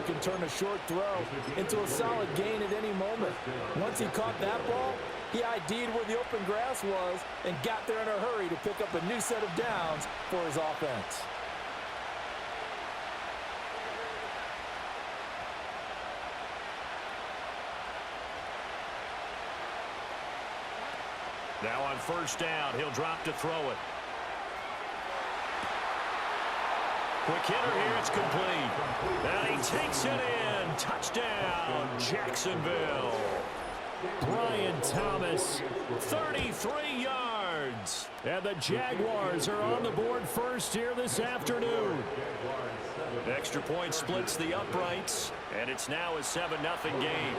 can turn a short throw into a solid gain at any moment. Once he caught that ball, he ID'd where the open grass was and got there in a hurry to pick up a new set of downs for his offense. Now on first down, he'll drop to throw it. Quick hitter here, it's complete. And he takes it in. Touchdown, Jacksonville. Brian Thomas, 33 yards. And the Jaguars are on the board first here this afternoon. Extra point splits the uprights, and it's now a 7-0 game.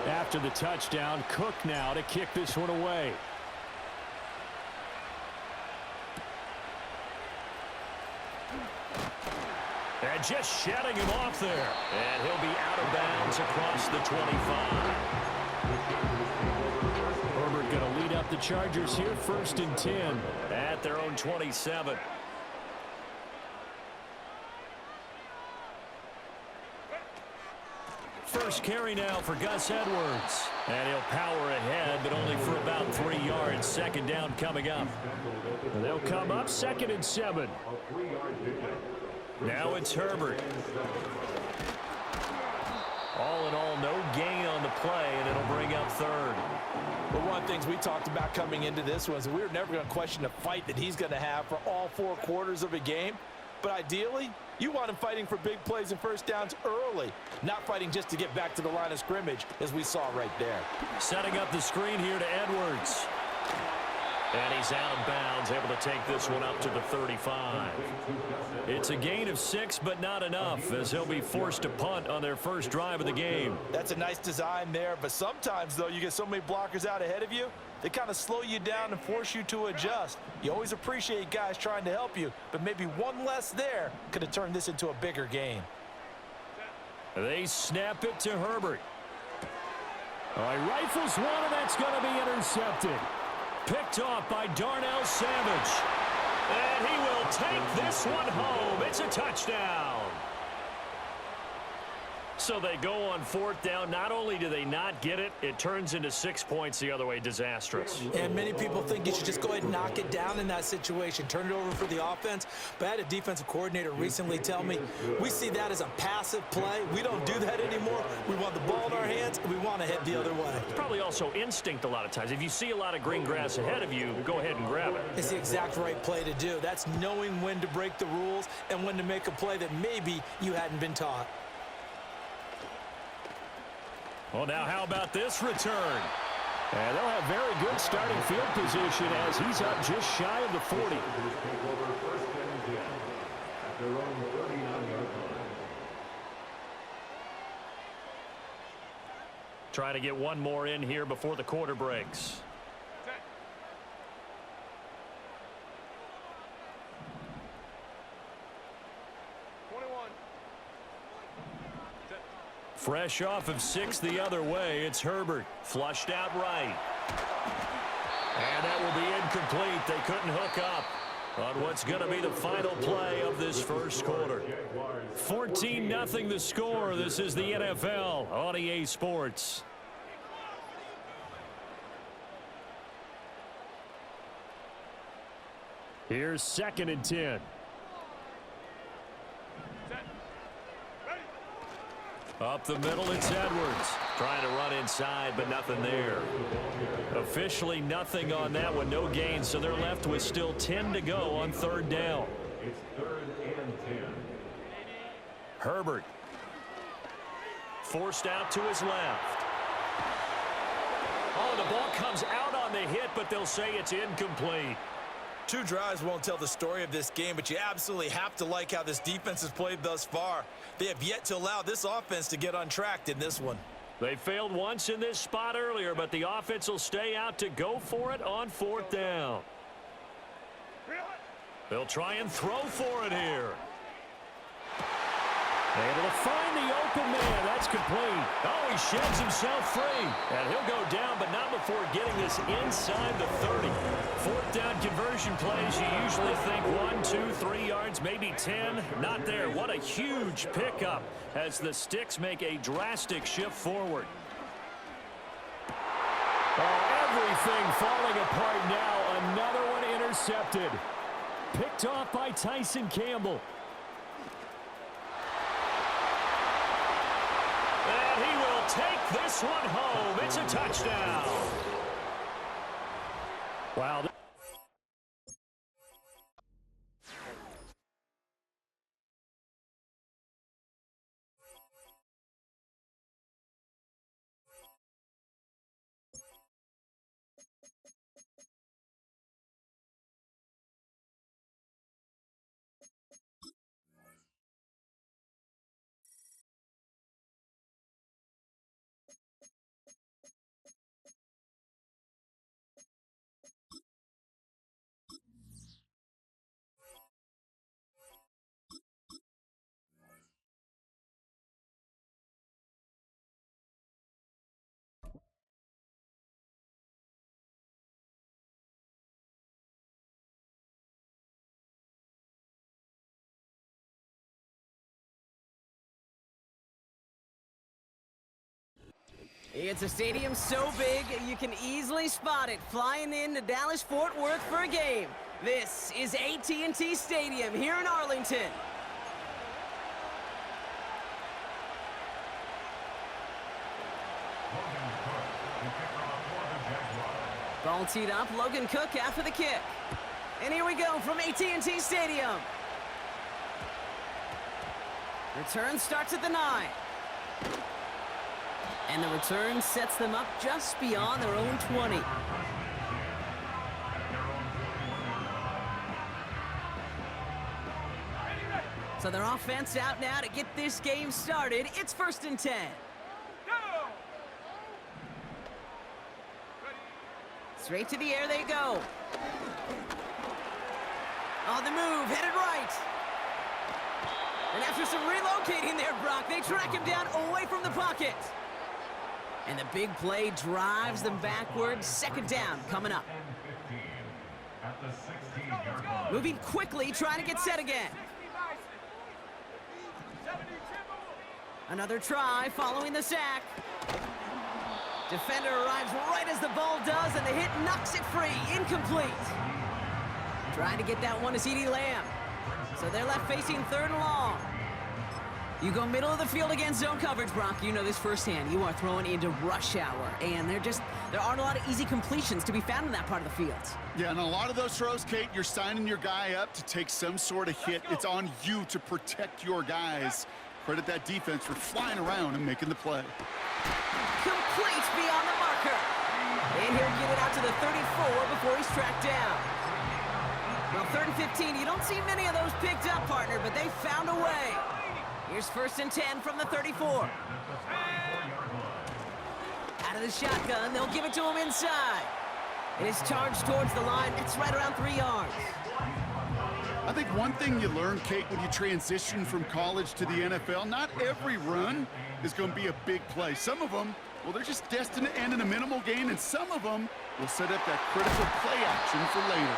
After the touchdown, Cook now to kick this one away. And just shedding him off there. And he'll be out of bounds across the 25. Herbert going to lead up the Chargers here, 1st and 10 at their own 27. First carry now for Gus Edwards. And he'll power ahead, but only for about 3 yards. Second down coming up. And they'll come up 2nd and 7. Now it's Herbert. All in all, no gain on the play, and it'll bring up 3rd. But one of the things we talked about coming into this was we were never going to question the fight that he's going to have for all 4 quarters of a game. But ideally, you want him fighting for big plays and first downs early, not fighting just to get back to the line of scrimmage, as we saw right there. Setting up the screen here to Edwards. And he's out of bounds, able to take this one up to the 35. It's a gain of 6, but not enough, as he'll be forced to punt on their first drive of the game. That's a nice design there, but sometimes, though, you get so many blockers out ahead of you, they kind of slow you down and force you to adjust. You always appreciate guys trying to help you, but maybe one less there could have turned this into a bigger game. They snap it to Herbert. All right, rifles one, and that's going to be intercepted. Picked off by Darnell Savage. And he will take this one home. It's a touchdown. So they go on 4th down. Not only do they not get it, it turns into 6 points the other way. Disastrous. And many people think you should just go ahead and knock it down in that situation. Turn it over for the offense. But I had a defensive coordinator recently tell me, we see that as a passive play. We don't do that anymore. We want the ball in our hands, and we want to head the other way. It's probably also instinct a lot of times. If you see a lot of green grass ahead of you, go ahead and grab it. It's the exact right play to do. That's knowing when to break the rules and when to make a play that maybe you hadn't been taught. Well, now how about this return? And they'll have very good starting field position as he's up just shy of the 40. Trying to get one more in here before the quarter breaks. Fresh off of 6 the other way, it's Herbert. Flushed out right. And that will be incomplete. They couldn't hook up on what's going to be the final play of this first quarter. 14-0 the score. This is the NFL on EA Sports. Here's 2nd and 10. Up the middle, it's Edwards. Trying to run inside, but nothing there. Officially nothing on that one. No gain, so they're left with still 10 to go on 3rd down. It's 3rd and 10. Herbert. Forced out to his left. Oh, the ball comes out on the hit, but they'll say it's incomplete. 2 drives won't tell the story of this game, but you absolutely have to like how this defense has played thus far. They have yet to allow this offense to get untracked in this one. They failed once in this spot earlier, but the offense will stay out to go for it on 4th down. They'll try and throw for it here. Able to find the open man. That's complete. Oh, he sheds himself free. And he'll go down, but not before getting this inside the 30. Fourth down conversion plays, you usually think 1, 2, 3 yards, maybe 10. Not there. What a huge pickup as the Sticks make a drastic shift forward. Oh, everything falling apart now. Another one intercepted. Picked off by Tyson Campbell. And he will take this one home. It's a touchdown. Wow. It's a stadium so big, you can easily spot it flying into Dallas-Fort Worth for a game. This is AT&T Stadium here in Arlington. Ball teed up, Logan Cook after the kick. And here we go from AT&T Stadium. Return starts at the 9. And the return sets them up just beyond their own 20. So their offense out now to get this game started. It's 1st and 10. Straight to the air they go. On the move, headed right. And after some relocating there, Brock, they track him down away from the pocket. And the big play drives them backwards. 2nd down coming up. Moving quickly, trying to get set again. Another try following the sack. Defender arrives right as the ball does, and the hit knocks it free. Incomplete. Trying to get that one to CeeDee Lamb. So they're left facing 3rd and long. You go middle of the field against zone coverage, Brock. You know this firsthand. You are throwing into rush hour, and there aren't a lot of easy completions to be found in that part of the field. Yeah, and a lot of those throws, Kate, you're signing your guy up to take some sort of hit. It's on you to protect your guys. Credit that defense for flying around and making the play. Complete beyond the marker. And he'll get it out to the 34 before he's tracked down. Well, 3rd and 15, you don't see many of those picked up, partner, but they found a way. Here's 1st and 10 from the 34. Out of the shotgun, they'll give it to him inside. It is charged towards the line. It's right around 3 yards. I think one thing you learn, Kate, when you transition from college to the NFL, not every run is going to be a big play. Some of them, well, they're just destined to end in a minimal gain, and some of them will set up that critical play action for later.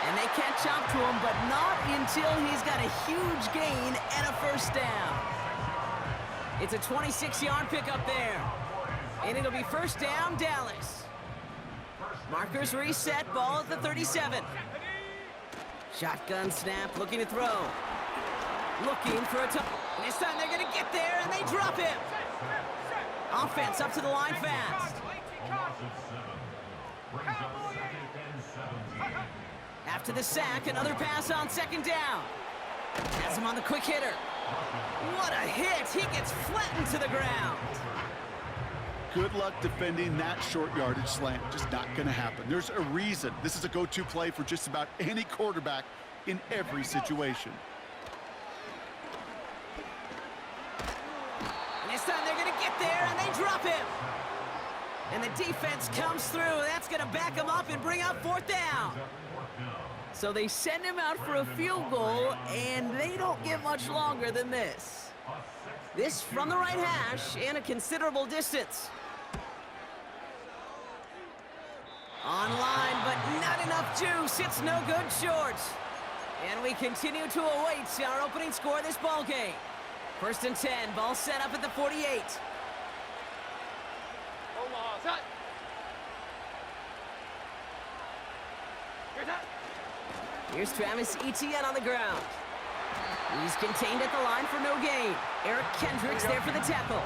And they catch up to him, but not until he's got a huge gain and a 1st down. It's a 26-yard pickup there. And it'll be 1st down, Dallas. Markers reset, ball at the 37. Shotgun snap, looking to throw. Looking for a touch. And this time they're going to get there, and they drop him. Offense up to the line fast. After the sack, another pass on 2nd down. Has him on the quick hitter. What a hit! He gets flattened to the ground. Good luck defending that short yardage slant. Just not going to happen. There's a reason. This is a go-to play for just about any quarterback in every situation. And this time they're going to get there, and they drop him. And the defense comes through. That's going to back him up and bring up 4th down. So they send him out for a field goal, and they don't get much longer than this. This from the right hash and a considerable distance. Online, but not enough juice. It's no good short. And we continue to await our opening score of this ball game. 1st and 10, ball set up at the 48. Here's Travis Etienne on the ground. He's contained at the line for no gain. Eric Kendricks there for the tackle.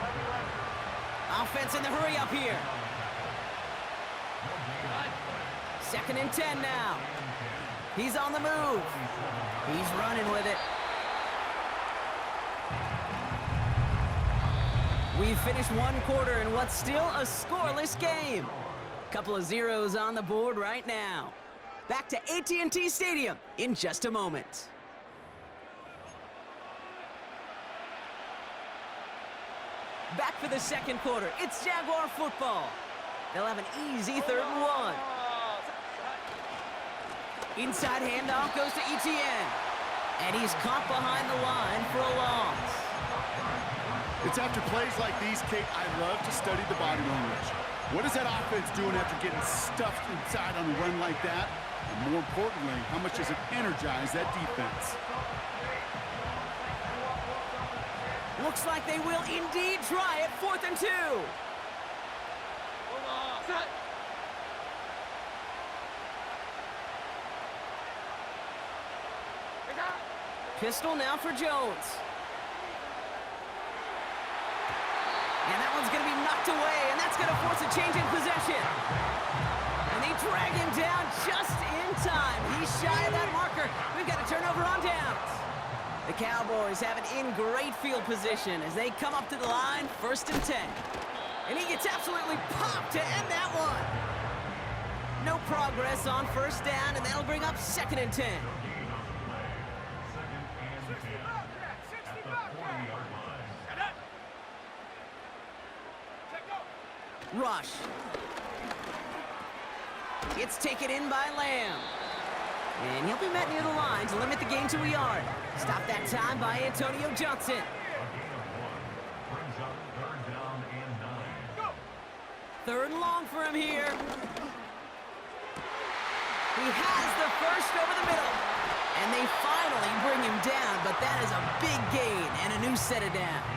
Offense in the hurry up here. 2nd and 10 now. He's on the move. He's running with it. We've finished one quarter in what's still a scoreless game. Couple of zeros on the board right now. Back to AT&T Stadium in just a moment. Back for the second quarter. It's Jaguar football. They'll have an easy 3rd and 1. Inside handoff goes to Etienne. And he's caught behind the line for a loss. It's after plays like these, Kate, I love to study the body language. What is that offense doing after getting stuffed inside on a run like that? And more importantly, how much does it energize that defense? Looks like they will indeed try it. 4th and 2. Pistol now for Jones. And that one's going to be knocked away, and that's going to force a change in possession. And they drag him down just in time. He's shy of that marker. We've got a turnover on downs. The Cowboys have it in great field position as they come up to the line, 1st and 10. And he gets absolutely popped to end that one. No progress on 1st down, and that'll bring up 2nd and 10. Rush. It's taken in by Lamb. And he'll be met near the line to limit the gain to a yard. Stop that time by Antonio Johnson. 3rd and long for him here. He has the first over the middle. And they finally bring him down, but that is a big gain and a new set of downs.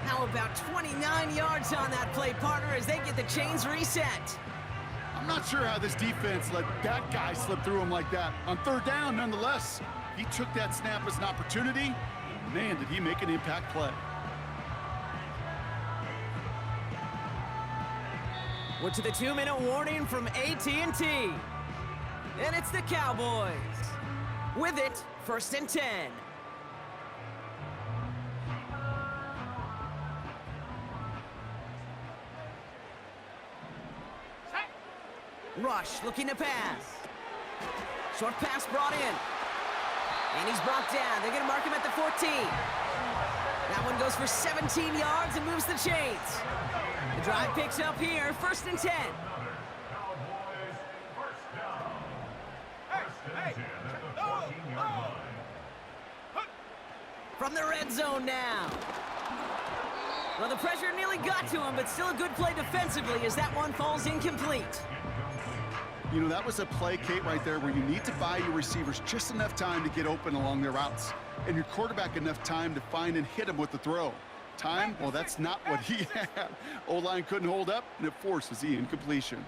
How about 29 yards on that play, partner, as they get the chains reset? I'm not sure how this defense let that guy slip through him like that. On 3rd down, nonetheless, he took that snap as an opportunity. Man, did he make an impact play. We're to the 2-minute warning from AT&T. And it's the Cowboys. With it, 1st and 10. Rush looking to pass. Short pass brought in. And he's brought down. They're going to mark him at the 14. That one goes for 17 yards and moves the chains. The drive picks up here, 1st and 10. From the red zone now. Well, the pressure nearly got to him, but still a good play defensively as that one falls incomplete. You know, that was a play, Kate, right there where you need to buy your receivers just enough time to get open along their routes, and your quarterback enough time to find and hit him with the throw. Time? Well, that's not what he had. O-line couldn't hold up, and it forces the incompletion.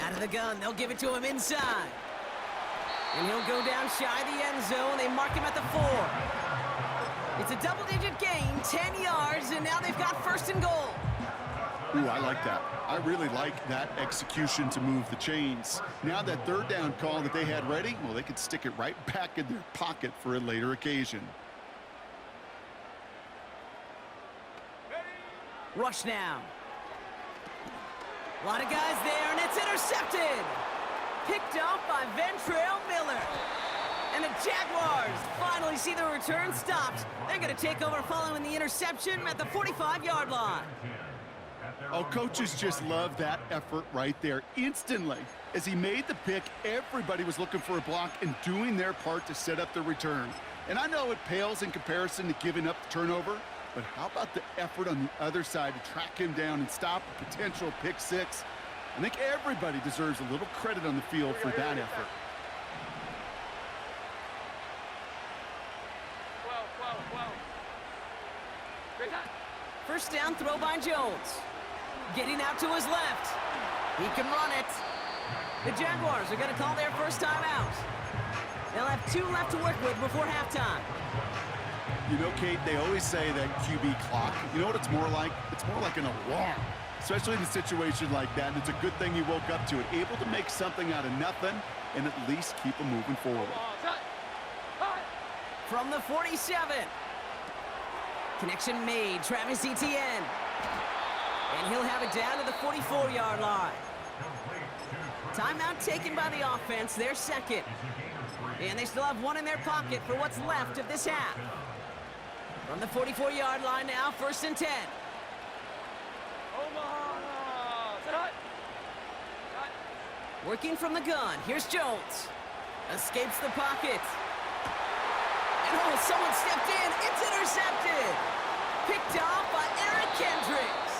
Out of the gun, they'll give it to him inside. And he'll go down shy of the end zone. They mark him at the 4. It's a double-digit gain, 10 yards, and now they've got 1st and goal. Ooh, I like that. I really like that execution to move the chains. Now that 3rd down call that they had ready, well, they could stick it right back in their pocket for a later occasion. Rush now. A lot of guys there, and it's intercepted. Picked off by Ventrell Miller. And the Jaguars finally see the return stopped. They're going to take over following the interception at the 45-yard line. Oh, coaches just love that effort right there. Instantly, As he made the pick, everybody was looking for a block and doing their part to set up the return. And I know it pales in comparison to giving up the turnover, but how about the effort on the other side to track him down and stop a potential pick six? I think everybody deserves a little credit on the field for that effort. First down throw by Jones. Getting out to his left. He can run it. The Jaguars are going to call their first time out. They'll have 2 left to work with before halftime. You know, Kate, they always say that QB clock, you know what it's more like? It's more like an alarm, especially in a situation like that. And it's a good thing he woke up to it, able to make something out of nothing and at least keep him moving forward. From the 47. Connection made, Travis Etienne. And he'll have it down to the 44-yard line. Timeout taken by the offense, their second. And they still have 1 in their pocket for what's left of this half. From the 44-yard line now, 1st and 10. Working from the gun, here's Jones. Escapes the pocket. And oh, someone stepped in, it's intercepted. Picked off by Eric Kendricks.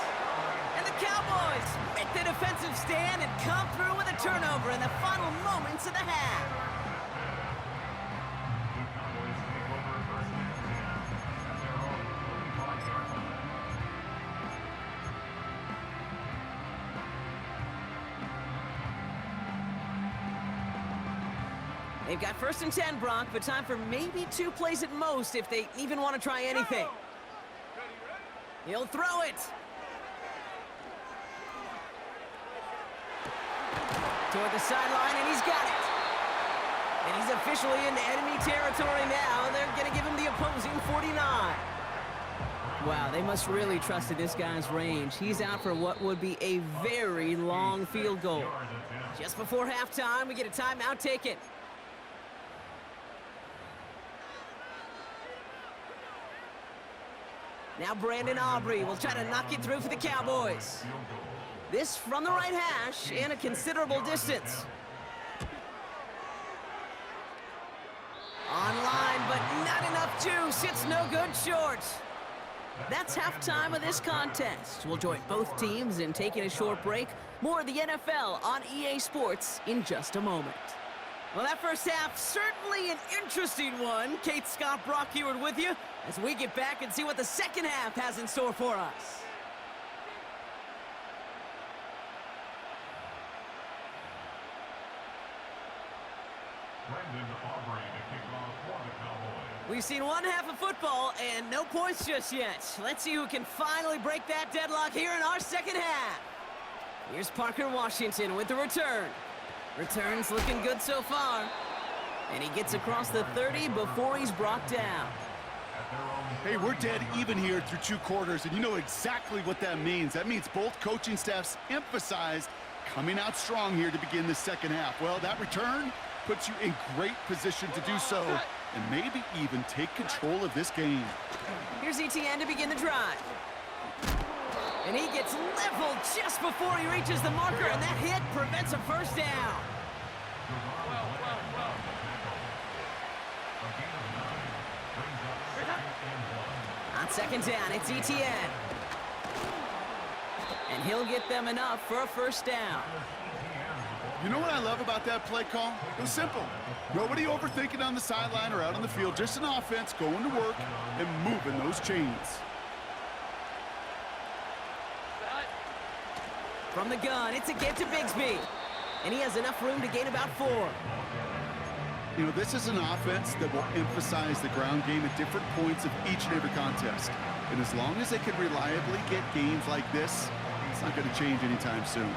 And the Cowboys make the defensive stand and come through with a turnover in the final moments of the half. They've got 1st and 10, Brock, but time for maybe 2 plays at most if they even want to try anything. He'll throw it. Toward the sideline, and he's got it. And he's officially into enemy territory now. They're going to give him the opposing 49. Wow, they must really trust in this guy's range. He's out for what would be a very long field goal. Just before halftime, we get a timeout taken. Now Brandon Aubrey will try to knock it through for the Cowboys. This from the right hash and a considerable distance. Online, but not enough juice. It's no good short. That's halftime of this contest. We'll join both teams in taking a short break. More of the NFL on EA Sports in just a moment. Well, that first half, certainly an interesting one. Kate, Scott, Brock Heward with you as we get back and see what the second half has in store for us. We've seen one half of football and no points just yet. Let's see who can finally break that deadlock here in our second half. Here's Parker Washington with the return. Return's looking good so far. And he gets across the 30 before he's brought down. Hey, we're dead even here through 2 quarters, and you know exactly what that means. That means both coaching staffs emphasized coming out strong here to begin the second half. Well, that return puts you in great position to do so and maybe even take control of this game. Here's Etienne to begin the drive. And he gets leveled just before he reaches the marker, and that hit prevents a first down. On second down, it's Etienne. And he'll get them enough for a first down. You know what I love about that play call? It was simple. Nobody overthinking on the sideline or out on the field. Just an offense going to work and moving those chains. From the gun, it's a get to Bigsby. And he has enough room to gain about 4. You know, this is an offense that will emphasize the ground game at different points of each and every contest. And as long as they can reliably get games like this, it's not going to change anytime soon.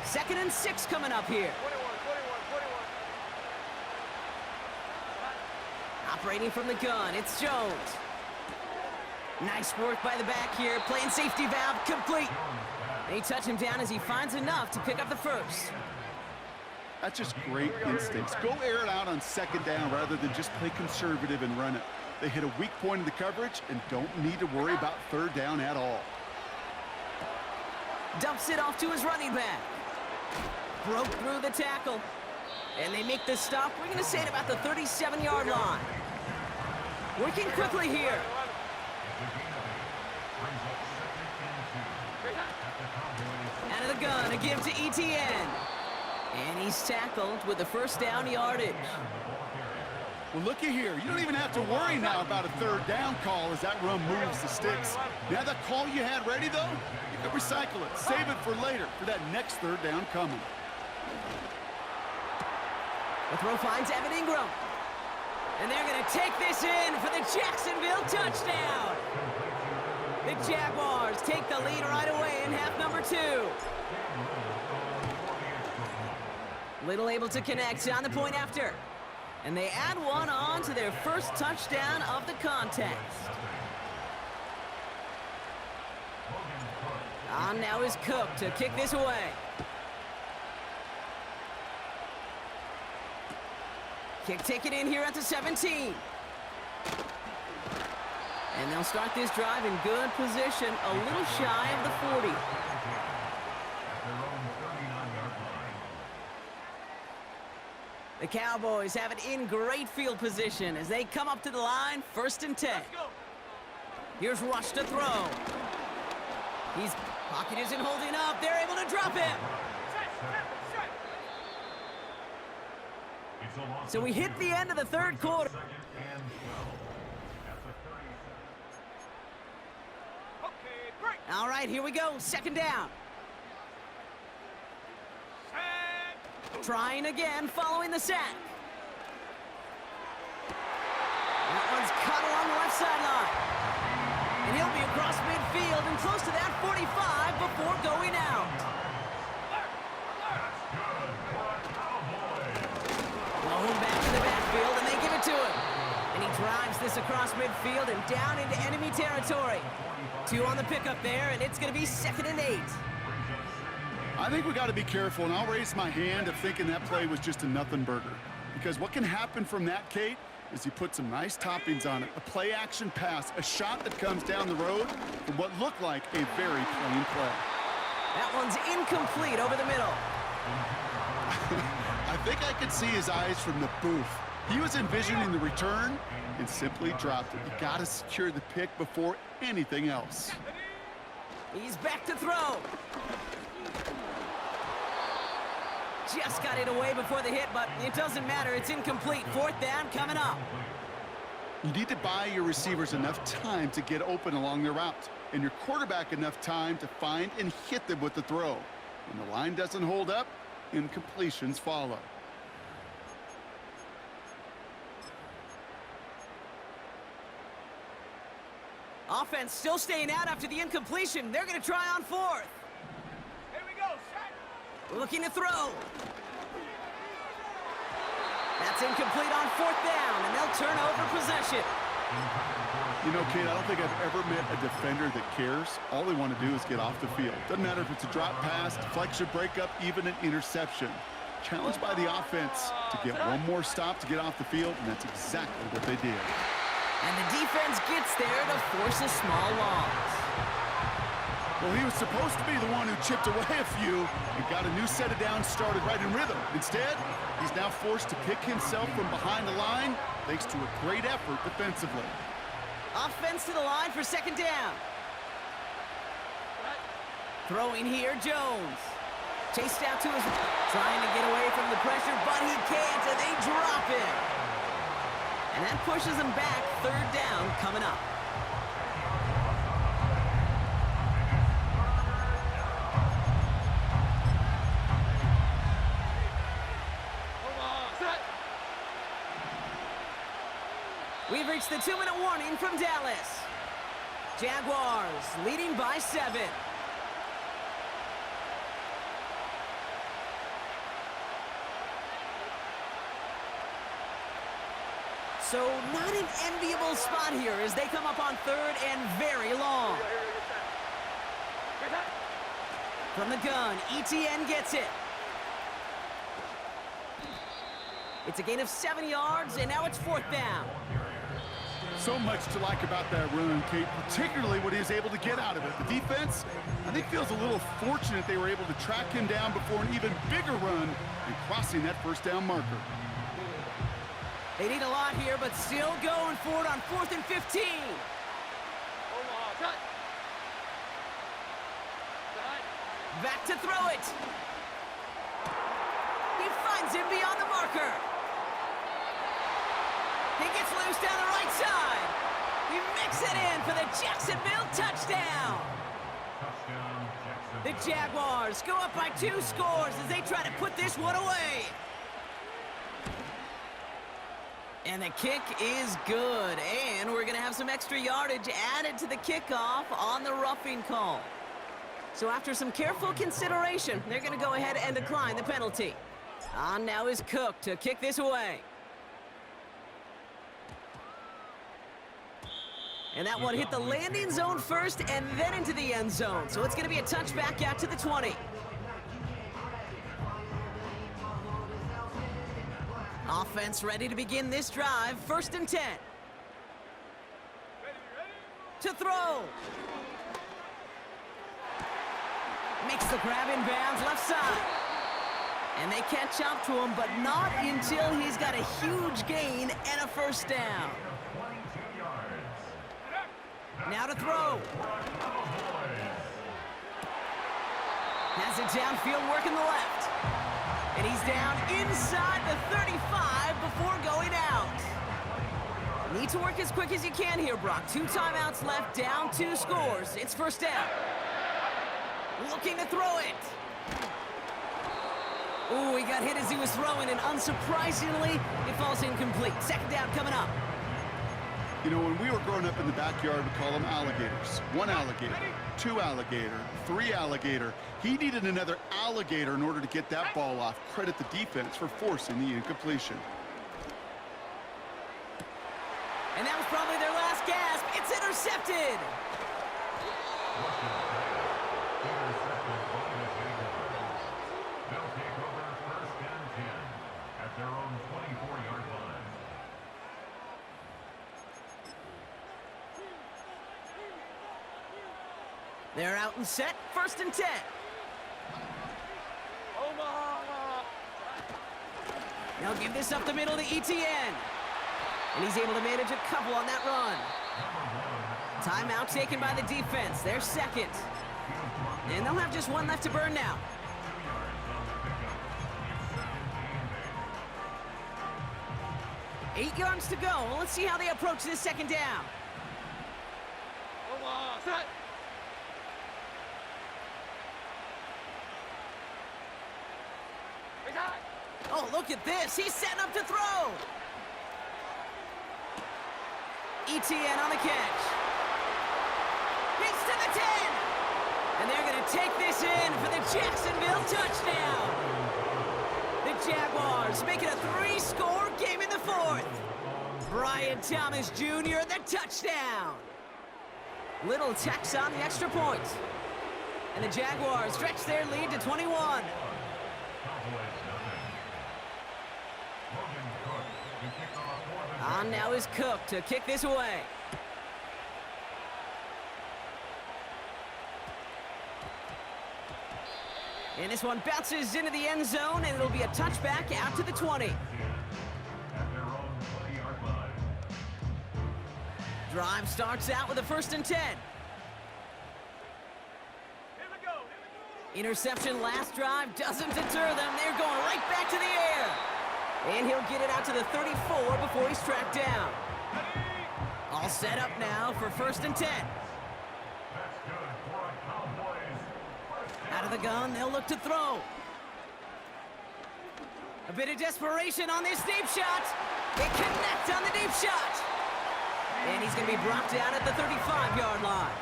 2nd and 6 coming up here. 21. Operating from the gun, it's Jones. Nice work by the back here, playing safety valve complete. They touch him down as he finds enough to pick up the first. That's just great instincts. Go air it out on second down rather than just play conservative and run it. They hit a weak point in the coverage and don't need to worry about third down at all. Dumps it off to his running back. Broke through the tackle. And they make the stop. We're going to say it about the 37-yard line. Working quickly here. Out of the gun, a give to ETN. And he's tackled with the first down yardage. Well, looky here. You don't even have to worry now about a third down call as that run moves the sticks. Now that call you had ready, though, you can recycle it. Save it for later, for that next third down coming. The throw finds Evan Ingram. And they're going to take this in for the Jacksonville touchdown. The Jaguars take the lead right away in half number 2. Little able to connect on the point after. And they add one on to their first touchdown of the contest. On now is Cook to kick this away. Kick taken in here at the 17. And they'll start this drive in good position, a little shy of the 40. The Cowboys have it in great field position as they come up to the line, 1st and 10. Here's Rush to throw. His pocket isn't holding up. They're able to drop him. So we hit the end of the third quarter. All right, here we go. 2nd down. Trying again following the sack. That one's cut along the left sideline. And he'll be across midfield and close to that 45 before going out. Blown back to the backfield, and they give it to him. And he drives this across midfield and down into enemy territory. 2 on the pickup there, and it's going to be 2nd and 8. I think we got to be careful, and I'll raise my hand of thinking that play was just a nothing burger. Because what can happen from that, Kate, is he put some nice toppings on it. A play-action pass, a shot that comes down the road from what looked like a very plain play. That one's incomplete over the middle. I think I could see his eyes from the booth. He was envisioning the return and simply dropped it. You got to secure the pick before anything else. He's back to throw. Just got it away before the hit, but it doesn't matter. It's incomplete. 4th down coming up. You need to buy your receivers enough time to get open along their route, and your quarterback enough time to find and hit them with the throw. When the line doesn't hold up, incompletions follow. Offense still staying out after the incompletion. They're going to try on 4th. Here we go, set. Looking to throw. That's incomplete on 4th down, and they'll turn over possession. You know, Kate, I don't think I've ever met a defender that cares. All they want to do is get off the field. Doesn't matter if it's a drop pass, deflection, breakup, even an interception. Challenged by the offense to get one more stop to get off the field, and that's exactly what they did. And the defense gets there to force a small loss. Well, he was supposed to be the one who chipped away a few and got a new set of downs started right in rhythm. Instead, he's now forced to pick himself from behind the line thanks to a great effort defensively. Offense to the line for 2nd down. Throwing here, Jones. Chased out to his... Trying to get away from the pressure, but he can't, and they drop him. And that pushes him back. 3rd down coming up. We've reached the 2-minute warning from Dallas. Jaguars leading by 7. So not an enviable spot here as they come up on 3rd and very long. From the gun, ETN gets it. It's a gain of 7 yards, and now it's 4th down. So much to like about that run, Kate, particularly what he was able to get out of it. The defense, I think, feels a little fortunate they were able to track him down before an even bigger run and crossing that first down marker. They need a lot here, but still going for it on 4th and 15. Back to throw it. He finds him beyond the marker. He gets loose down the right side. He makes it in for the Jacksonville touchdown. The Jaguars go up by 2 scores as they try to put this one away. And the kick is good. And we're going to have some extra yardage added to the kickoff on the roughing call. So after some careful consideration, they're going to go ahead and decline the penalty. On now is Cook to kick this away. And that one hit the landing zone first and then into the end zone. So it's going to be a touchback out to the 20. Offense ready to begin this drive. 1st and 10. To throw. Makes the grab in bounds left side. And they catch up to him, but not until he's got a huge gain and a first down. Now to throw. Has it downfield, working the left. And he's down inside the 35 before going out. Need to work as quick as you can here, Brock. 2 timeouts left, down 2 scores. It's first down. Looking to throw it. Ooh, he got hit as he was throwing, and unsurprisingly, it falls incomplete. 2nd down coming up. You know, when we were growing up in the backyard, we call them alligators. 1 alligator, 2 alligator, 3 alligator. He needed another alligator in order to get that ball off. Credit the defense for forcing the incompletion. And that was probably their last gasp. It's intercepted. They'll take over 1st and 10 at their own 24-yard line. They're out and set. 1st and 10. They'll give this up the middle to ETN. And he's able to manage a couple on that run. Timeout taken by the defense. They're 2nd. And they'll have just 1 left to burn now. Eight yards to go. Well, let's see how they approach this 2nd down. Oh, look at this. He's setting up to throw. ETN on the catch. He's to the 10. And they're going to take this in for the Jacksonville touchdown. The Jaguars make it a 3-score game in the 4th. Brian Thomas Jr., the touchdown. Little tax on the extra point. And the Jaguars stretch their lead to 21. On now is Cook to kick this away. And this one bounces into the end zone, and it'll be a touchback out to the 20. Drive starts out with a 1st and 10. Interception last drive doesn't deter them. They're going right back to the air. And he'll get it out to the 34 before he's tracked down. All set up now for 1st and 10. Out of the gun, they'll look to throw. A bit of desperation on this deep shot. They connect on the deep shot. And he's going to be brought down at the 35-yard line.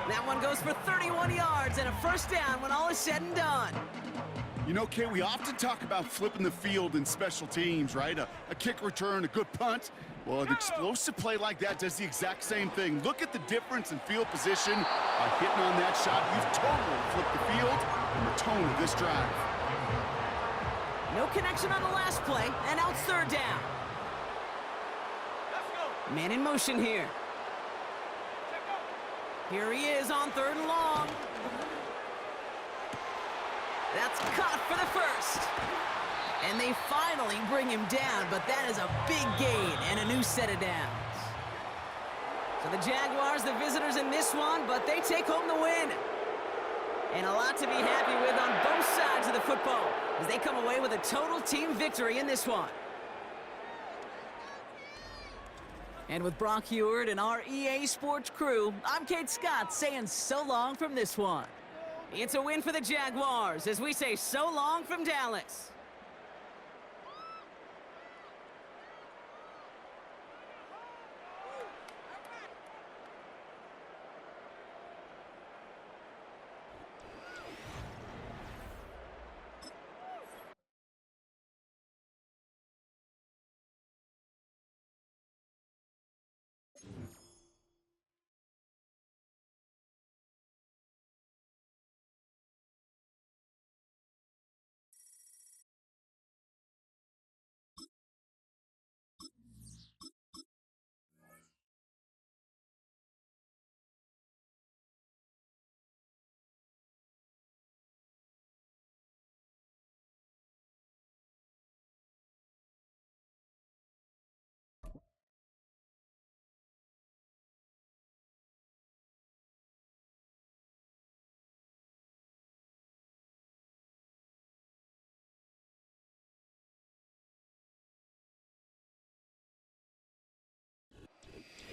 That one goes for 31 yards and a first down when all is said and done. You know, Kate, we often talk about flipping the field in special teams, right? A kick return, a good punt. Well, an explosive play like that does the exact same thing. Look at the difference in field position. By hitting on that shot, you've totally flipped the field and the tone of this drive. No connection on the last play, and now it's 3rd down. Man in motion here. Here he is on 3rd and long. That's caught for the first. And they finally bring him down, but that is a big gain and a new set of downs. So the Jaguars, the visitors in this one, but they take home the win. And a lot to be happy with on both sides of the football as they come away with a total team victory in this one. And with Brock Heward and our EA Sports crew, I'm Kate Scott saying so long from this one. It's a win for the Jaguars as we say so long from Dallas.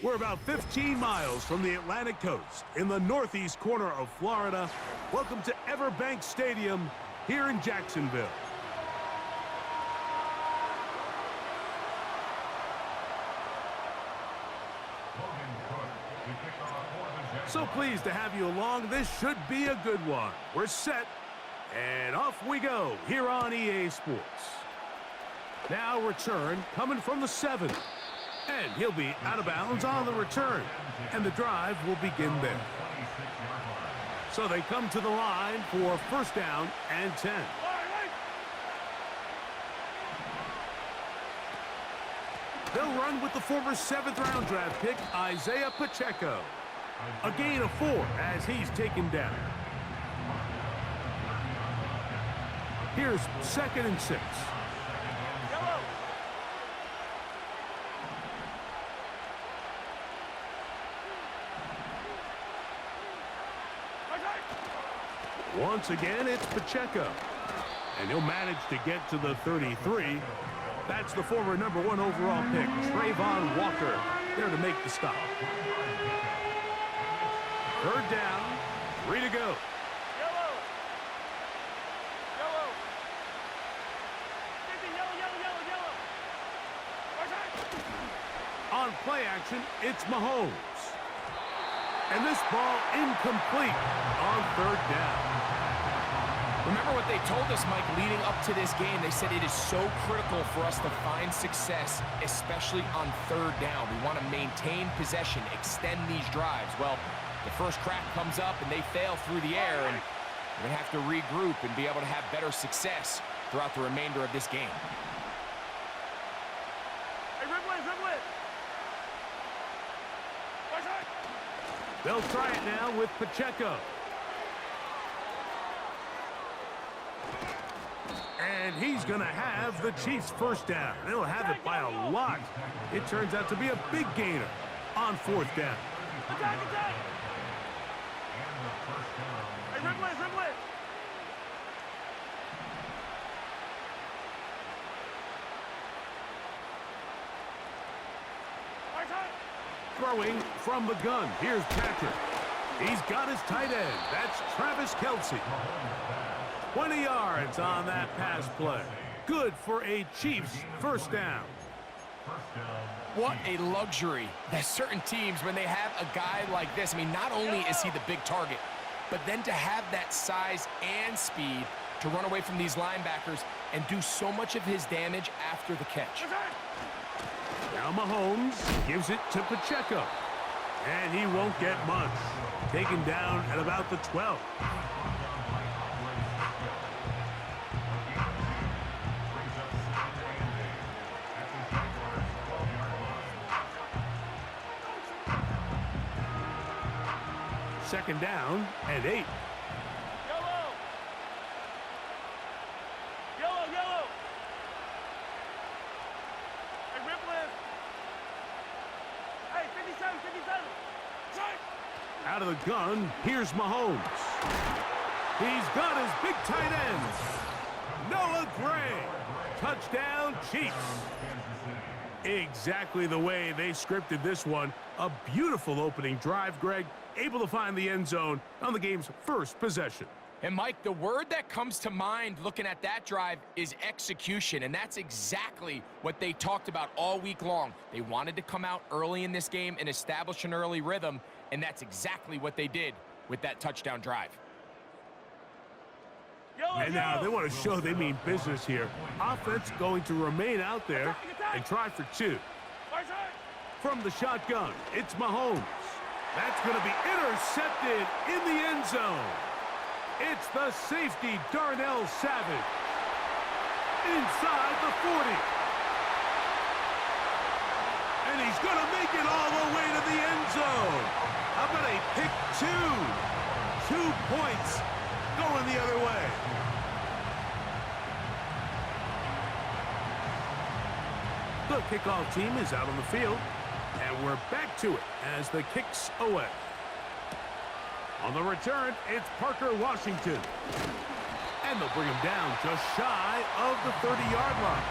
We're about 15 miles from the Atlantic coast in the northeast corner of Florida. Welcome to Everbank Stadium here in Jacksonville. So pleased to have you along. This should be a good one. We're set, and off we go here on EA Sports. Now return coming from the 7. And he'll be out of bounds on the return. And the drive will begin there. So they come to the line for 1st down and 10. They'll run with the former 7th-round draft pick, Isaiah Pacheco. A gain of 4 as he's taken down. Here's 2nd and 6. Once again, it's Pacheco. And he'll manage to get to the 33. That's the former number 1 overall pick, Trayvon Walker, there to make the stop. 3rd down, 3 to go. On play action, it's Mahomes. And this ball incomplete on 3rd down. Remember what they told us, Mike, leading up to this game. They said it is so critical for us to find success, especially on 3rd down. We want to maintain possession, extend these drives. Well, the first crack comes up and they fail through the air, and we're going to have to regroup and be able to have better success throughout the remainder of this game. They'll try it now with Pacheco. And he's going to have the Chiefs' 1st down. They'll have it by a lot. It turns out to be a big gainer on 4th down. Throwing from the gun. Here's Patrick. He's got his tight end. That's Travis Kelce. 20 yards on that pass play. Good for a Chiefs 1st down. What a luxury that certain teams, when they have a guy like this, I mean, not only is he the big target, but then to have that size and speed to run away from these linebackers and do so much of his damage after the catch. Now Mahomes gives it to Pacheco. And he won't get much. Taken down at about the 12. Second down and 8. Yellow! Yellow, yellow! Hey, Ripley! Hey, 57, 57! Strike! Out of the gun, here's Mahomes. He's got his big tight end, Noah Gray. Touchdown, Chiefs. Exactly the way they scripted this one. A beautiful opening drive, Greg. Able to find the end zone on the game's first possession. And, Mike, the word that comes to mind looking at that drive is execution, and that's exactly what they talked about all week long. They wanted to come out early in this game and establish an early rhythm, and that's exactly what they did with that touchdown drive. And now they want to show they mean business here. Offense going to remain out there and try for 2. From the shotgun, it's Mahomes. That's going to be intercepted in the end zone. It's the safety, Darnell Savage. Inside the 40. And he's going to make it all the way to the end zone. How about a pick 2? 2 points going the other way. The kickoff team is out on the field, and we're back to it as the kick's away. On the return, it's Parker Washington. And they'll bring him down just shy of the 30-yard line.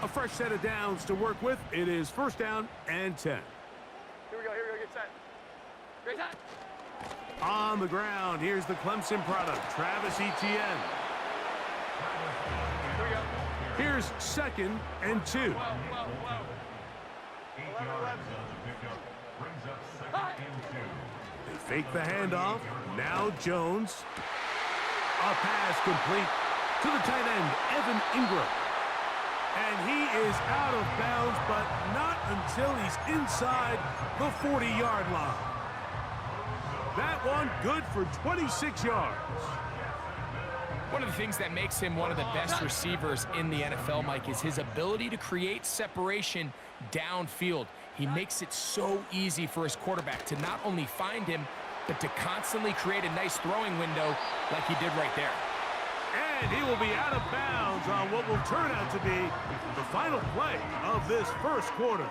A fresh set of downs to work with. It is first down and 10. Here we go, get set. Great time. On the ground, here's the Clemson product, Travis Etienne. Here we go. Here's second and 2. 8 yards on the pickup. Brings up second and 2. They fake the handoff. Now Jones. A pass complete to the tight end, Evan Ingram. And he is out of bounds, but not until he's inside the 40-yard line. That one good for 26 yards. One of the things that makes him one of the best receivers in the NFL, Mike, is his ability to create separation downfield. He makes it so easy for his quarterback to not only find him, but to constantly create a nice throwing window like he did right there. And he will be out of bounds on what will turn out to be the final play of this first quarter.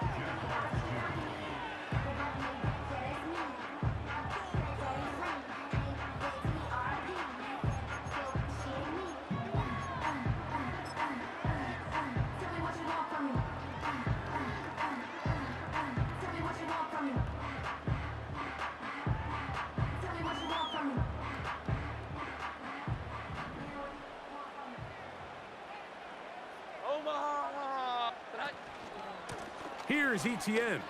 Here's Etienne.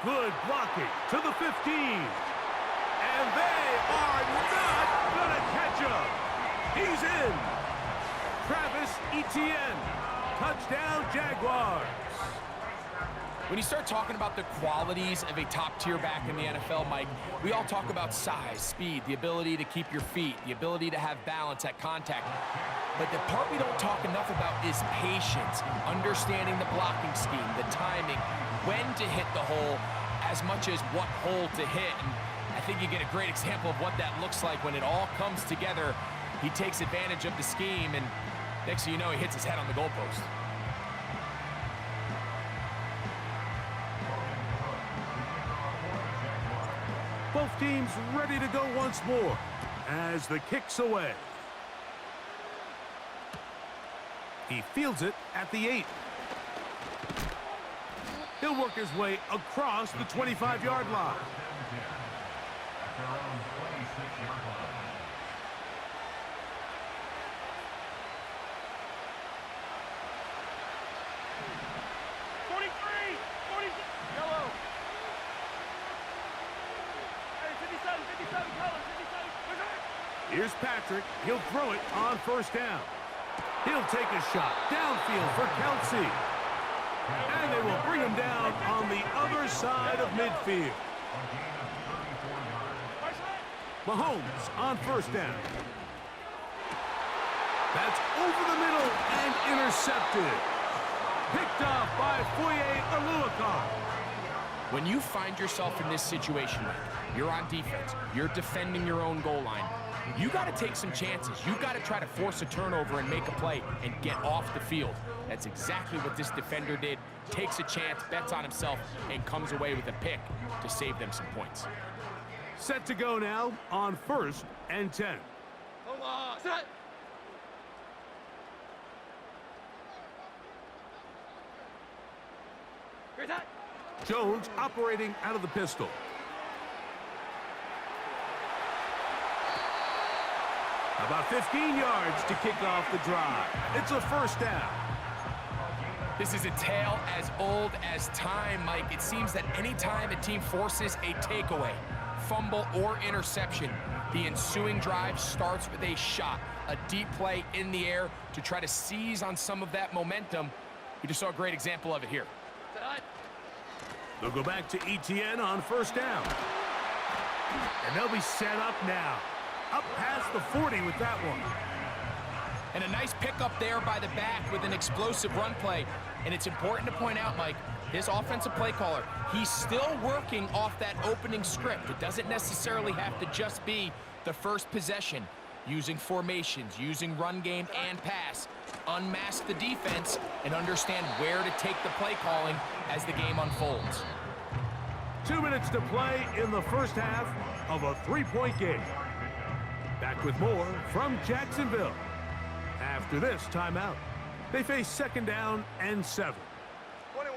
Good blocking to the 15. And they are not going to catch him. He's in. Travis Etienne. Touchdown, Jaguars. When you start talking about the qualities of a top-tier back in the NFL, Mike, we all talk about size, speed, the ability to keep your feet, the ability to have balance at contact. But the part we don't talk enough about is patience, understanding the blocking scheme, the timing, when to hit the hole, as much as what hole to hit. And I think you get a great example of what that looks like when it all comes together. He takes advantage of the scheme, and next thing you know, he hits his head on the goalpost. Both teams ready to go once more as the kick's away. He fields it at the 8. He'll work his way across the 25-yard line. At their own 26-yard line. Yellow. Hey, 57, 57, color, 57. Here's Patrick. He'll throw it on first down. He'll take a shot downfield for Kelsey. And they will bring him down on the other side of midfield. Mahomes on first down. That's over the middle and intercepted. Picked off by Foye Oluokun. When you find yourself in this situation, you're on defense, you're defending your own goal line, you got to take some chances. You got to try to force a turnover and make a play and get off the field. That's exactly what this defender did. Takes a chance, bets on himself, and comes away with a pick to save them some points. Set to go now on 1st and 10. Set. Jones operating out of the pistol. About 15 yards to kick off the drive. It's a first down. This is a tale as old as time, Mike. It seems that anytime a team forces a takeaway, fumble, or interception, the ensuing drive starts with a shot, a deep play in the air to try to seize on some of that momentum. We just saw a great example of it here. They'll go back to ETN on first down. And they'll be set up now. Up past the 40 with that one. And a nice pickup there by the back with an explosive run play. And it's important to point out, Mike, this offensive play caller, he's still working off that opening script. It doesn't necessarily have to just be the first possession. Using formations, using run game and pass. Unmask the defense and understand where to take the play calling as the game unfolds. 2 minutes to play in the first half of a 3-point game. Back with more from Jacksonville. After this timeout, they face 2nd down and 7. 21.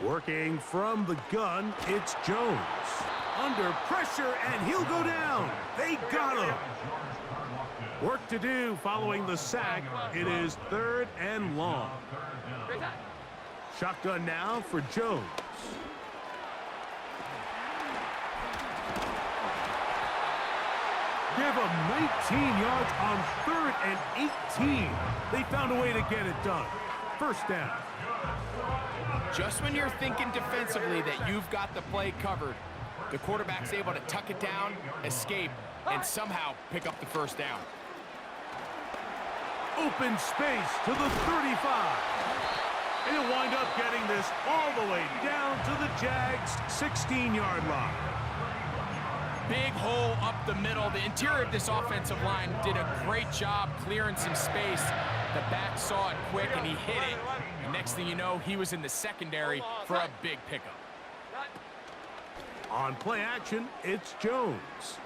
Working from the gun, it's Jones. Under pressure, and he'll go down. They got him. Work to do following the sack. It is 3rd and long. Shotgun now for Jones. Give him 19 yards on 3rd and 18. They found a way to get it done. First down. Just when you're thinking defensively that you've got the play covered, the quarterback's able to tuck it down, escape, and somehow pick up the first down. Open space to the 35. And he'll wind up getting this all the way down to the Jags' 16-yard line. Big hole up the middle. The interior of this offensive line did a great job clearing some space. The back saw it quick, and he hit it. And next thing you know, he was in the secondary for a big pickup. On play action, it's Jones.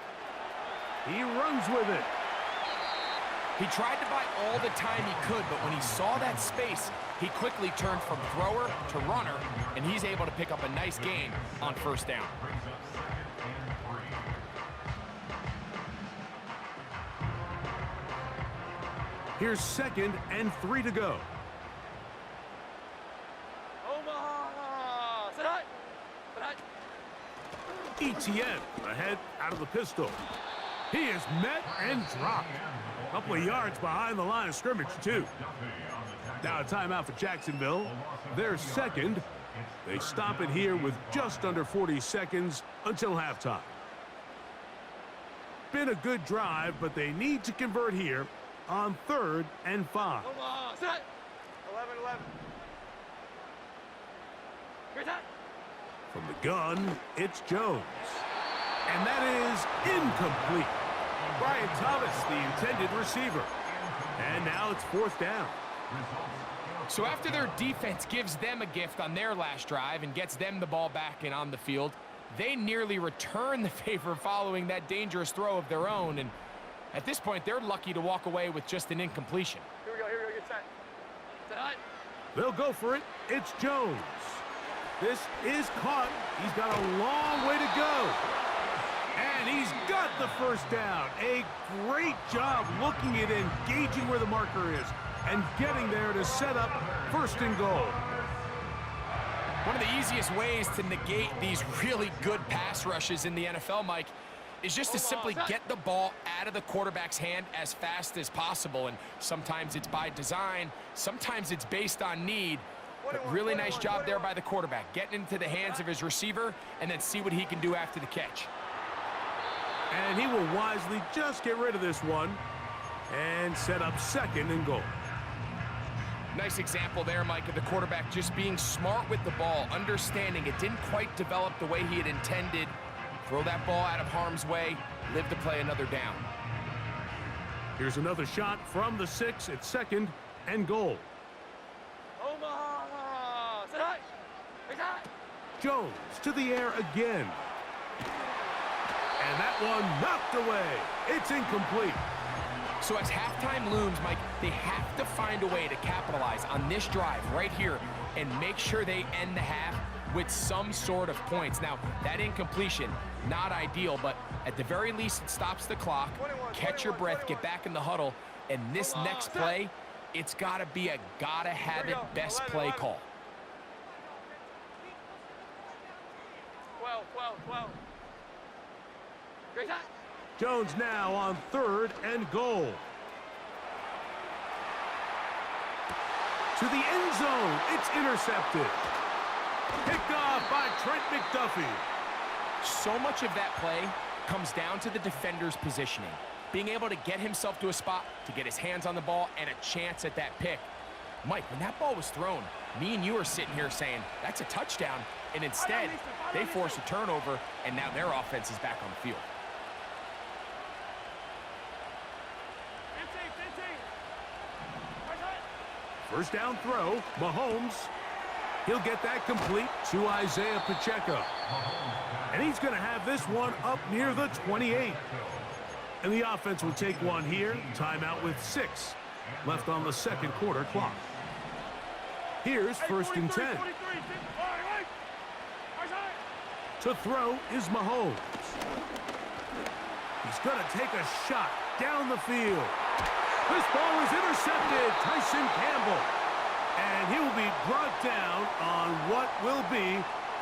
He runs with it. He tried to buy all the time he could, but when he saw that space, he quickly turned from thrower to runner, and he's able to pick up a nice gain on first down. Here's 2nd and 3 to go. ETN ahead out of the pistol. He is met and dropped. A couple of yards behind the line of scrimmage, too. Now a timeout for Jacksonville. They're 2nd. They stop it here with just under 40 seconds until halftime. Been a good drive, but they need to convert here on 3rd and 5. 11. From the gun, it's Jones. And that is incomplete. Brian Thomas, the intended receiver. And now it's 4th down. So after their defense gives them a gift on their last drive and gets them the ball back and on the field, they nearly return the favor following that dangerous throw of their own. And at this point, they're lucky to walk away with just an incompletion. Here we go, get set. They'll go for it. It's Jones. This is caught. He's got a long way to go. And he's got the first down. A great job looking at engaging where the marker is and getting there to set up 1st and goal. One of the easiest ways to negate these really good pass rushes in the NFL, Mike, is just to simply get the ball out of the quarterback's hand as fast as possible. And sometimes it's by design, sometimes it's based on need. But really nice job there by the quarterback, getting into the hands of his receiver and then see what he can do after the catch. And he will wisely just get rid of this one and set up 2nd and goal. Nice example there, Mike, of the quarterback just being smart with the ball, understanding it didn't quite develop the way he had intended. Throw that ball out of harm's way, live to play another down. Here's another shot from the 6 at 2nd and goal. Jones to the air again. And that one knocked away. It's incomplete. So as halftime looms, Mike, they have to find a way to capitalize on this drive right here and make sure they end the half with some sort of points. Now, that incompletion, not ideal, but at the very least, it stops the clock. Catch your breath, get back in the huddle, and this next play, it's got to be a gotta-have-it best play call. 12. Jones now on 3rd and goal. To the end zone. It's intercepted. Picked off by Trent McDuffie. So much of that play comes down to the defender's positioning. Being able to get himself to a spot, to get his hands on the ball, and a chance at that pick. Mike, when that ball was thrown, me and you are sitting here saying, that's a touchdown. And instead, they force a turnover, and now their offense is back on the field. First down throw, Mahomes. He'll get that complete to Isaiah Pacheco. And he's going to have this one up near the 28. And the offense will take one here. Timeout with 6 left on the 2nd quarter clock. Here's 1st and 10. To throw is Mahomes. He's going to take a shot down the field. This ball is intercepted. Tyson Campbell. And he will be brought down on what will be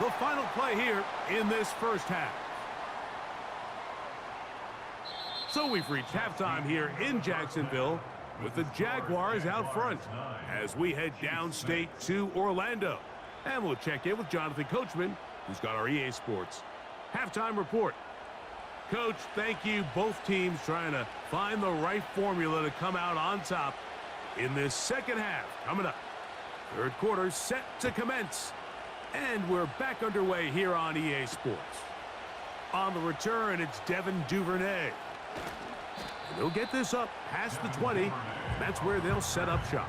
the final play here in this first half. So we've reached halftime here in Jacksonville with the Jaguars out front as we head downstate to Orlando. And we'll check in with Jonathan Coachman, who's got our EA Sports halftime report. Coach, thank you. Both teams trying to find the right formula to come out on top in this second half. Coming up, 3rd quarter set to commence. And we're back underway here on EA Sports. On the return, it's Devin Duvernay. And they'll get this up past the 20. That's where they'll set up shop.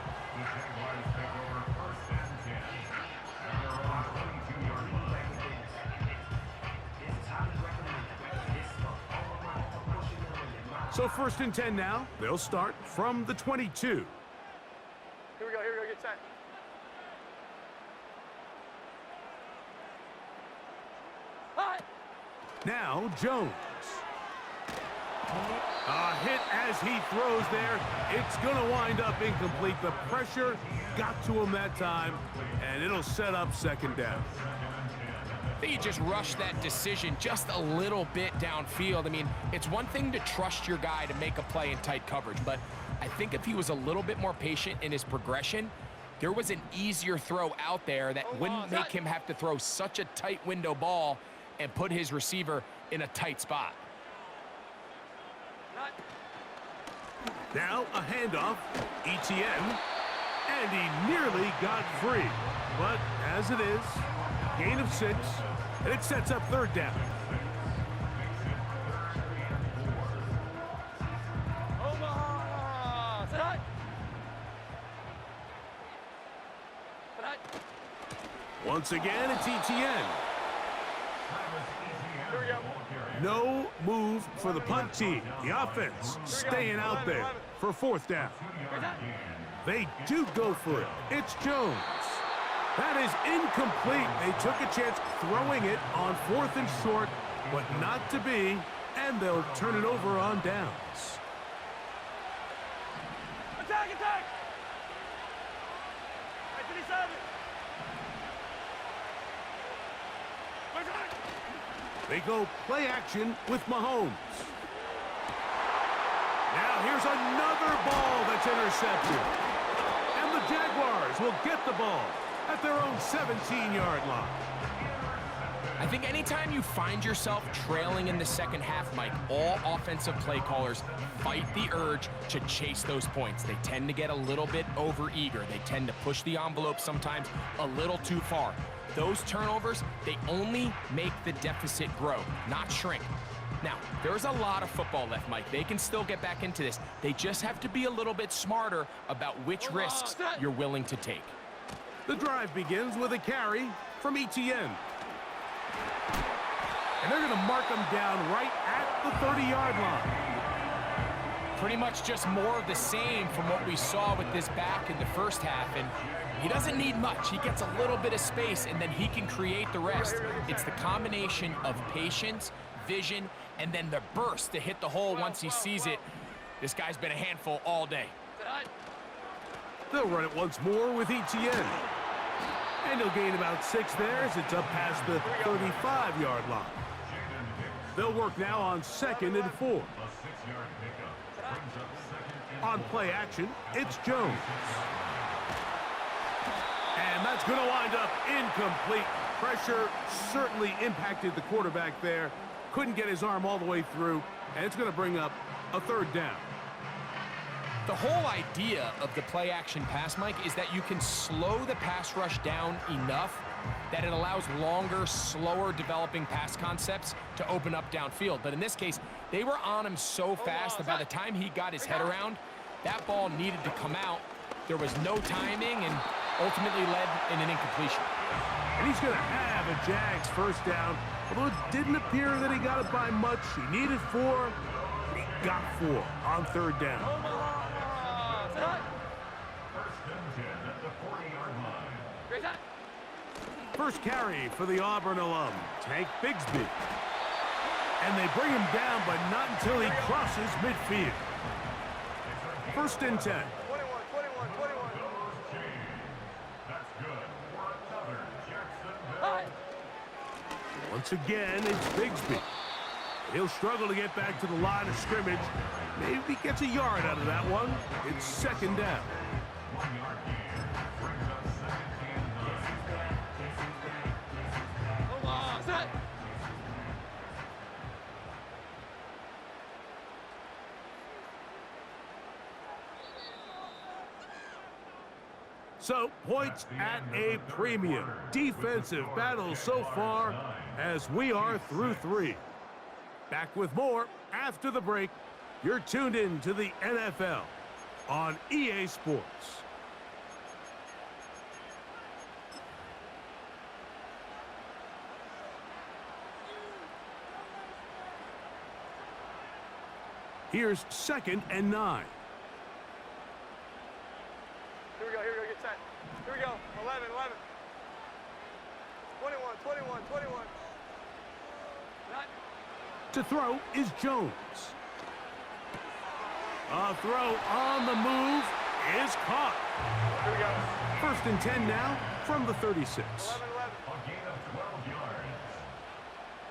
So 1st and 10 now. They'll start from the 22. Here we go, get set. Now Jones. A hit as he throws there. It's going to wind up incomplete. The pressure got to him that time, and it'll set up 2nd down. I think he just rushed that decision just a little bit downfield. I mean, it's one thing to trust your guy to make a play in tight coverage, but I think if he was a little bit more patient in his progression, there was an easier throw out there that wouldn't make him have to throw such a tight window ball and put his receiver in a tight spot. Now a handoff, ETN, and he nearly got free. But as it is, gain of 6, and it sets up 3rd down. Once again, it's ETN. No move for the punt team. The offense staying out there for 4th down. They do go for it. It's Jones. That is incomplete. They took a chance throwing it on 4th and short, but not to be, and they'll turn it over on downs. Attack! 57! They go play action with Mahomes. Now here's another ball that's intercepted. And the Jaguars will get the ball at their own 17-yard line. I think anytime you find yourself trailing in the second half, Mike, all offensive play callers fight the urge to chase those points. They tend to get a little bit overeager. They tend to push the envelope sometimes a little too far. Those turnovers, they only make the deficit grow, not shrink. Now, there's a lot of football left, Mike. They can still get back into this. They just have to be a little bit smarter about which risks you're willing to take. The drive begins with a carry from Etienne. And they're going to mark him down right at the 30-yard line. Pretty much just more of the same from what we saw with this back in the first half. And he doesn't need much. He gets a little bit of space, and then he can create the rest. It's the combination of patience, vision, and then the burst to hit the hole once he sees it. This guy's been a handful all day. They'll run it once more with Etienne. And he'll gain about 6 there as it's up past the 35-yard line. They'll work now on 2nd and 4. On play action, it's Jones. And that's going to wind up incomplete. Pressure certainly impacted the quarterback there. Couldn't get his arm all the way through, and it's going to bring up a 3rd down. The whole idea of the play-action pass, Mike, is that you can slow the pass rush down enough that it allows longer, slower developing pass concepts to open up downfield. But in this case, they were on him so fast that by the time he got his head around, that ball needed to come out. There was no timing and ultimately led in an incompletion. And he's going to have a Jags 1st down, although it didn't appear that he got it by much. He needed 4. He got 4 on 3rd down. First carry for the Auburn alum, Tank Bigsby. And they bring him down, but not until he crosses midfield. 1st and 10. 21, 21, 21. That's good for another Jacksonville. Once again, it's Bigsby. He'll struggle to get back to the line of scrimmage. Maybe he gets a yard out of that one. It's 2nd down. 1-yard gain brings up 2nd and 9. Set. So, points at a premium. Defensive battle so far as we are through 3. Back with more after the break. You're tuned in to the NFL on EA Sports. Here's 2nd and 9. Here we go, get set. Here we go, 11, 11. 21, 21, 21. To throw is Jones. A throw on the move is caught. Here we go. 1st and 10 now from the 36. 11, 11. A gain of 12 yards.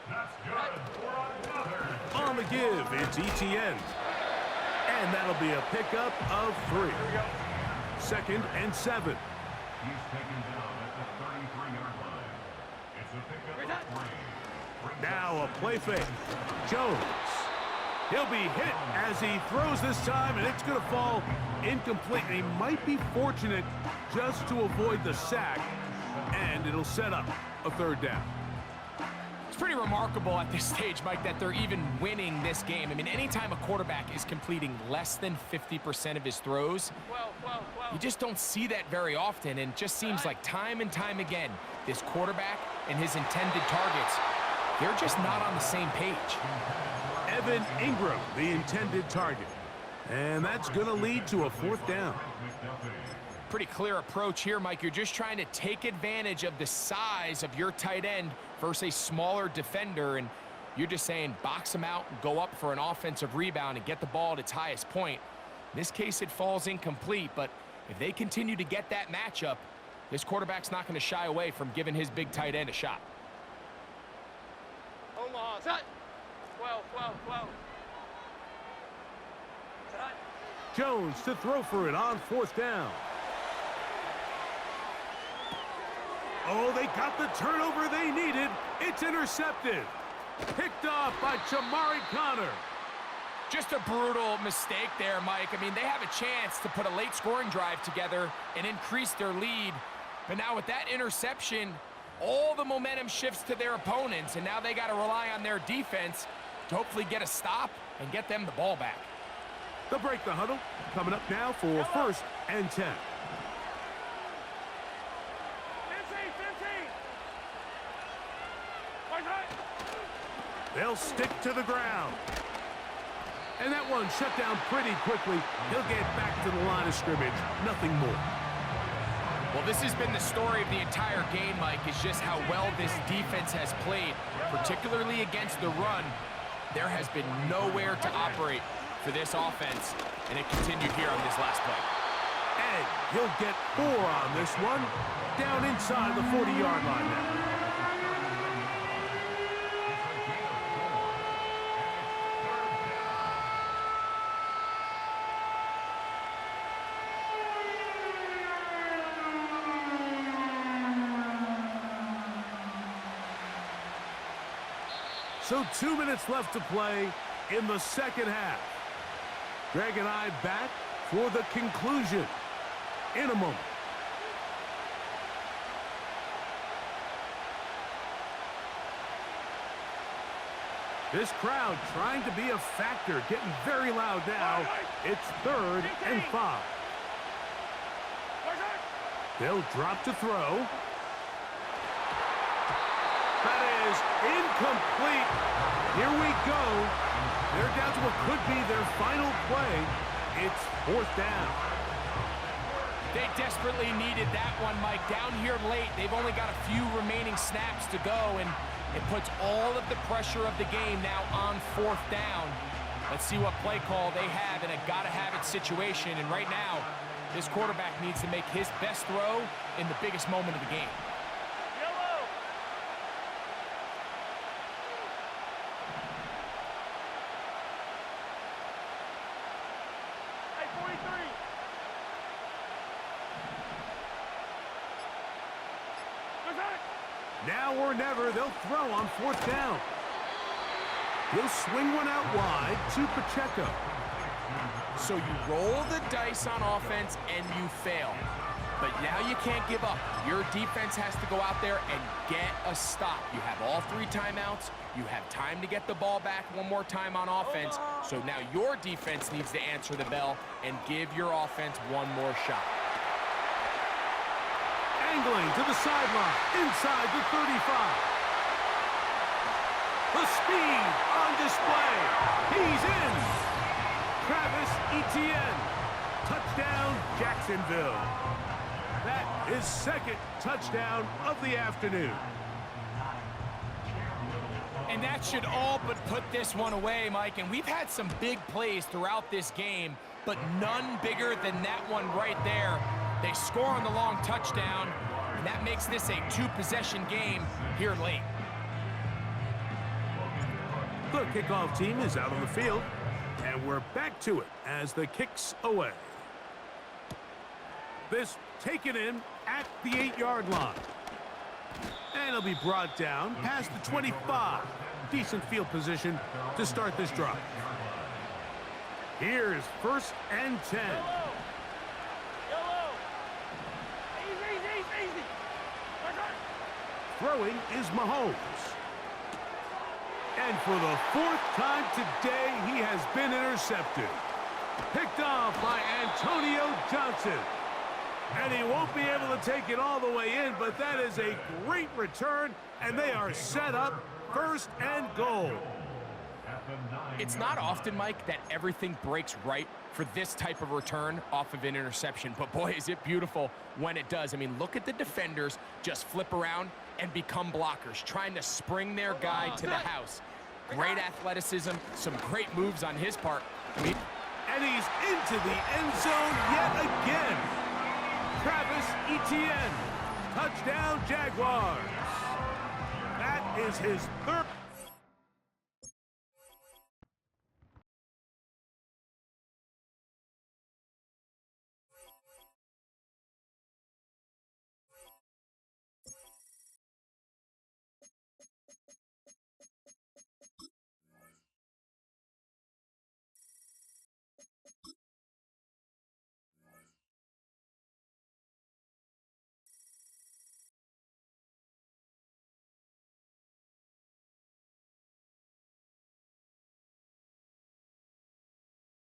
That's good for another. On the give, it's Etienne. And that'll be a pickup of 3. Here we go. 2nd and 7. He's taken down at the 33-yard line. It's a pickup of 3. Now a play fake. Jones. He'll be hit as he throws this time, and it's going to fall incomplete. He might be fortunate just to avoid the sack, and it'll set up a 3rd down. It's pretty remarkable at this stage, Mike, that they're even winning this game. I mean, anytime a quarterback is completing less than 50% of his throws, you just don't see that very often, and it just seems like time and time again, this quarterback and his intended targets, they're just not on the same page. Evan Ingram, the intended target. And that's going to lead to a 4th down. Pretty clear approach here, Mike. You're just trying to take advantage of the size of your tight end versus a smaller defender, and you're just saying box him out, go up for an offensive rebound, and get the ball at its highest point. In this case, it falls incomplete, but if they continue to get that matchup, this quarterback's not going to shy away from giving his big tight end a shot. on. Set. 12, 12, 12. Set. Jones to throw for it on 4th down. Oh, they got the turnover they needed. It's intercepted. Picked off by Jamari Connor. Just a brutal mistake there, Mike. I mean, they have a chance to put a late scoring drive together and increase their lead. But now with that interception, all the momentum shifts to their opponents, and now they got to rely on their defense to hopefully get a stop and get them the ball back. They'll break the huddle. Coming up now for 1st and 10. 15. They'll stick to the ground. And that one shut down pretty quickly. He'll get back to the line of scrimmage. Nothing more. Well, this has been the story of the entire game, Mike, is just how well this defense has played, particularly against the run. There has been nowhere to operate for this offense, and it continued here on this last play. And he'll get 4 on this one. Down inside the 40-yard line now. So 2 minutes left to play in the second half. Greg and I back for the conclusion in a moment. This crowd trying to be a factor, getting very loud now. It's 3rd and 5. They'll drop to throw. That is incomplete. Here we go. They're down to what could be their final play. It's 4th down. They desperately needed that one, Mike. Down here late, they've only got a few remaining snaps to go, and it puts all of the pressure of the game now on 4th down. Let's see what play call they have in a gotta-have-it situation. And right now, this quarterback needs to make his best throw in the biggest moment of the game. Now or never, they'll throw on 4th down. He'll swing one out wide to Pacheco. So you roll the dice on offense and you fail. But now you can't give up. Your defense has to go out there and get a stop. You have all 3 timeouts. You have time to get the ball back one more time on offense. So now your defense needs to answer the bell and give your offense one more shot. Angling to the sideline, inside the 35. The speed on display. He's in. Travis Etienne. Touchdown, Jacksonville. That is 2nd touchdown of the afternoon. And that should all but put this one away, Mike. And we've had some big plays throughout this game, but none bigger than that one right there. They score on the long touchdown, and that makes this a 2-possession game here late. The kickoff team is out on the field, and we're back to it as the kick's away. This taken in at the 8-yard line. And it'll be brought down past the 25. Decent field position to start this drive. Here's 1st and 10. Throwing is Mahomes. And for the 4th time today, he has been intercepted. Picked off by Antonio Johnson. And he won't be able to take it all the way in, but that is a great return, and they are set up 1st and goal. It's not often, Mike, that everything breaks right for this type of return off of an interception, but boy, is it beautiful when it does. I mean, look at the defenders just flip around and become blockers, trying to spring their guy to the house. Great athleticism, some great moves on his part. And he's into the end zone yet again. Travis Etienne, touchdown Jaguars. That is his 3rd.